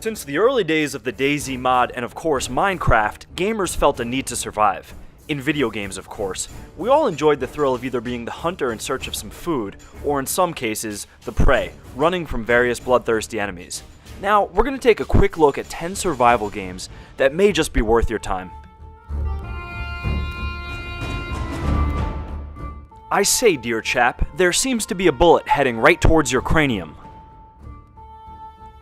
Since the early days of the DayZ mod and of course Minecraft, gamers felt a need to survive. In video games, of course. We all enjoyed the thrill of either being the hunter in search of some food, or in some cases, the prey, running from various bloodthirsty enemies. Now, we're going to take a quick look at 10 survival games that may just be worth your time. I say, dear chap, there seems to be a bullet heading right towards your cranium.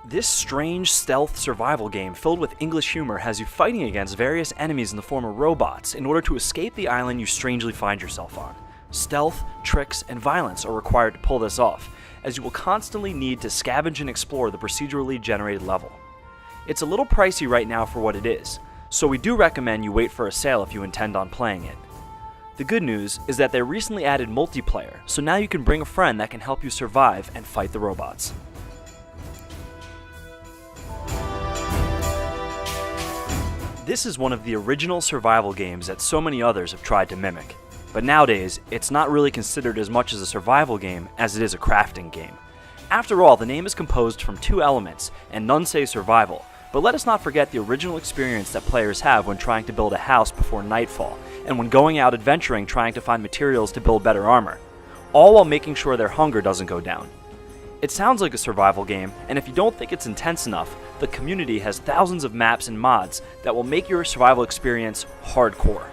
This strange stealth survival game filled with English humor has you fighting against various enemies in the form of robots in order to escape the island you strangely find yourself on. Stealth, tricks, and violence are required to pull this off, as you will constantly need to scavenge and explore the procedurally generated level. It's a little pricey right now for what it is, so we do recommend you wait for a sale if you intend on playing it. The good news is that they recently added multiplayer, so now you can bring a friend that can help you survive and fight the robots. This is one of the original survival games that so many others have tried to mimic, but nowadays it's not really considered as much as a survival game as it is a crafting game. After all, the name is composed from two elements, and none say survival, but let us not forget the original experience that players have when trying to build a house before nightfall, and when going out adventuring trying to find materials to build better armor, all while making sure their hunger doesn't go down. It sounds like a survival game, and if you don't think it's intense enough, the community has thousands of maps and mods that will make your survival experience hardcore.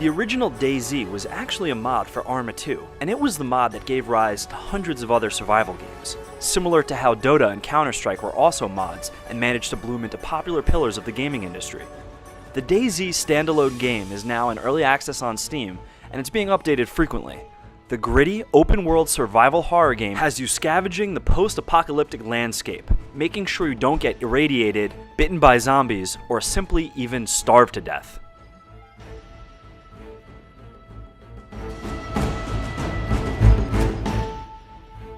The original DayZ was actually a mod for Arma 2, and it was the mod that gave rise to hundreds of other survival games, similar to how Dota and Counter-Strike were also mods and managed to bloom into popular pillars of the gaming industry. The DayZ standalone game is now in early access on Steam, and it's being updated frequently. The gritty, open-world survival horror game has you scavenging the post-apocalyptic landscape, making sure you don't get irradiated, bitten by zombies, or simply even starve to death.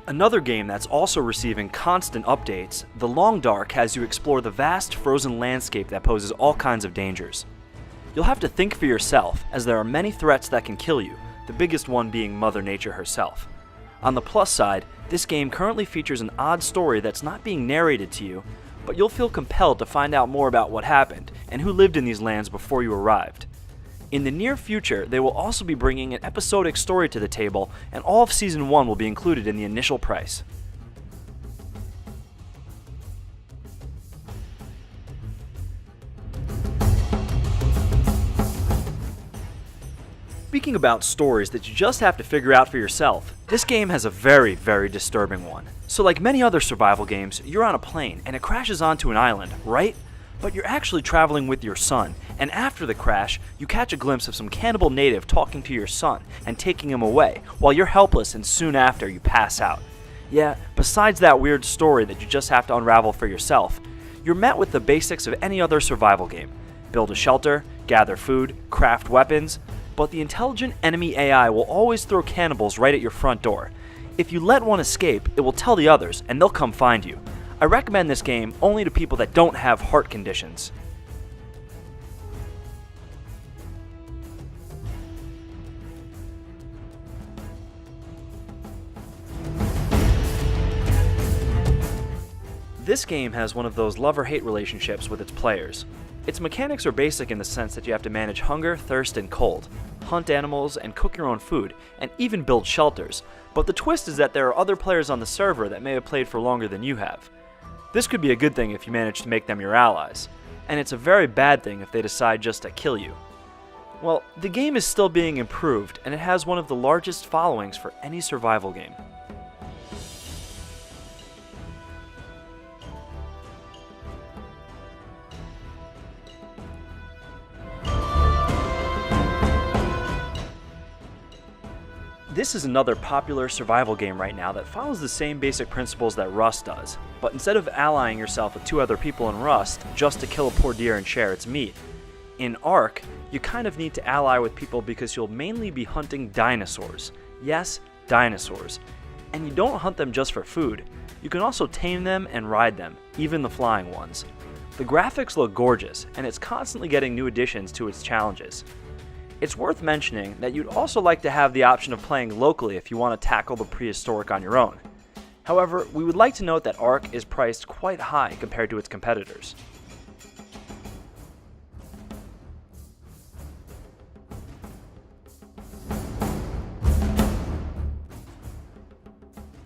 Another game that's also receiving constant updates, The Long Dark has you explore the vast frozen landscape that poses all kinds of dangers. You'll have to think for yourself, as there are many threats that can kill you, the biggest one being Mother Nature herself. On the plus side, this game currently features an odd story that's not being narrated to you, but you'll feel compelled to find out more about what happened and who lived in these lands before you arrived. In the near future, they will also be bringing an episodic story to the table, and all of Season 1 will be included in the initial price. Speaking about stories that you just have to figure out for yourself, this game has a very, very disturbing one. So like many other survival games, you're on a plane and it crashes onto an island, right? But you're actually traveling with your son, and after the crash, you catch a glimpse of some cannibal native talking to your son and taking him away, while you're helpless and soon after you pass out. Yeah, besides that weird story that you just have to unravel for yourself, you're met with the basics of any other survival game. Build a shelter, gather food, craft weapons, but the intelligent enemy AI will always throw cannibals right at your front door. If you let one escape, it will tell the others, and they'll come find you. I recommend this game only to people that don't have heart conditions. This game has one of those love-or-hate relationships with its players. Its mechanics are basic in the sense that you have to manage hunger, thirst, and cold, hunt animals, and cook your own food, and even build shelters, but the twist is that there are other players on the server that may have played for longer than you have. This could be a good thing if you manage to make them your allies, and it's a very bad thing if they decide just to kill you. Well, the game is still being improved, and it has one of the largest followings for any survival game. This is another popular survival game right now that follows the same basic principles that Rust does, but instead of allying yourself with two other people in Rust just to kill a poor deer and share its meat, in Ark, you kind of need to ally with people because you'll mainly be hunting dinosaurs. Yes, dinosaurs. And you don't hunt them just for food. You can also tame them and ride them, even the flying ones. The graphics look gorgeous, and it's constantly getting new additions to its challenges. It's worth mentioning that you'd also like to have the option of playing locally if you want to tackle the prehistoric on your own. However, we would like to note that Ark is priced quite high compared to its competitors.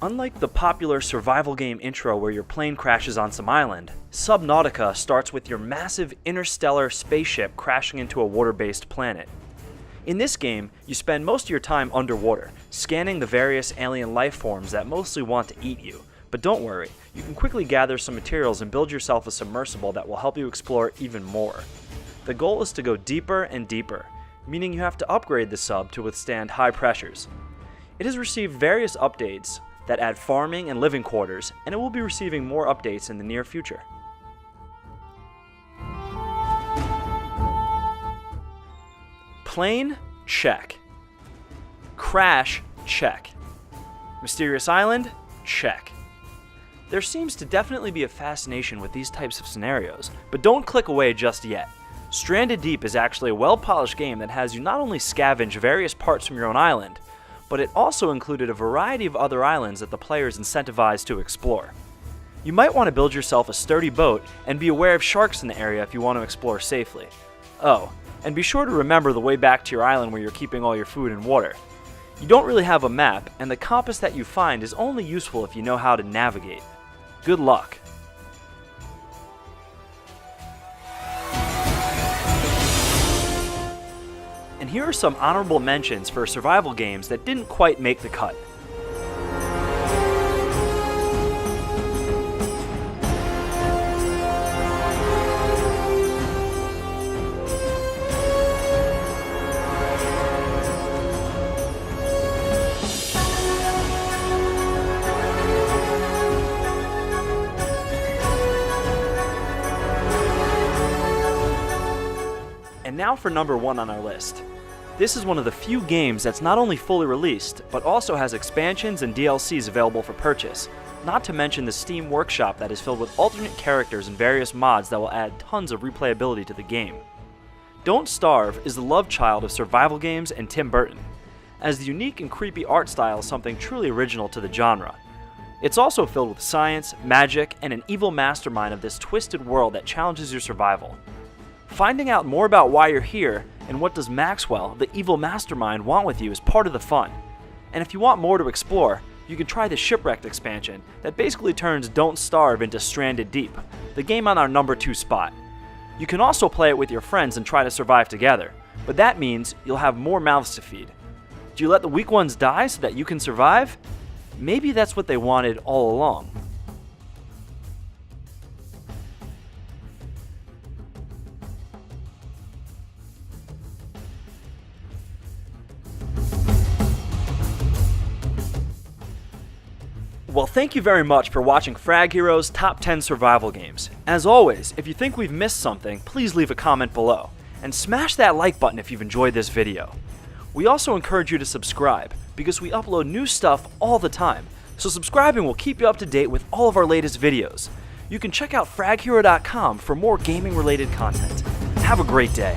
Unlike the popular survival game intro where your plane crashes on some island, Subnautica starts with your massive interstellar spaceship crashing into a water-based planet. In this game, you spend most of your time underwater, scanning the various alien life forms that mostly want to eat you. But don't worry, you can quickly gather some materials and build yourself a submersible that will help you explore even more. The goal is to go deeper and deeper, meaning you have to upgrade the sub to withstand high pressures. It has received various updates that add farming and living quarters, and it will be receiving more updates in the near future. Plane? Check. Crash? Check. Mysterious Island? Check. There seems to definitely be a fascination with these types of scenarios, but don't click away just yet. Stranded Deep is actually a well-polished game that has you not only scavenge various parts from your own island, but it also included a variety of other islands that the player is incentivized to explore. You might want to build yourself a sturdy boat and be aware of sharks in the area if you want to explore safely. Oh, and be sure to remember the way back to your island where you're keeping all your food and water. You don't really have a map, and the compass that you find is only useful if you know how to navigate. Good luck. And here are some honorable mentions for survival games that didn't quite make the cut. And now for number 1 on our list. This is one of the few games that's not only fully released, but also has expansions and DLCs available for purchase, not to mention the Steam Workshop that is filled with alternate characters and various mods that will add tons of replayability to the game. Don't Starve is the love child of survival games and Tim Burton, as the unique and creepy art style is something truly original to the genre. It's also filled with science, magic, and an evil mastermind of this twisted world that challenges your survival. Finding out more about why you're here and what does Maxwell, the evil mastermind, want with you is part of the fun. And if you want more to explore, you can try the Shipwrecked expansion that basically turns Don't Starve into Stranded Deep, the game on our number 2 spot. You can also play it with your friends and try to survive together, but that means you'll have more mouths to feed. Do you let the weak ones die so that you can survive? Maybe that's what they wanted all along. Well, thank you very much for watching Frag Heroes Top 10 Survival Games. As always, if you think we've missed something, please leave a comment below. And smash that like button if you've enjoyed this video. We also encourage you to subscribe, because we upload new stuff all the time, so subscribing will keep you up to date with all of our latest videos. You can check out fraghero.com for more gaming related content. Have a great day.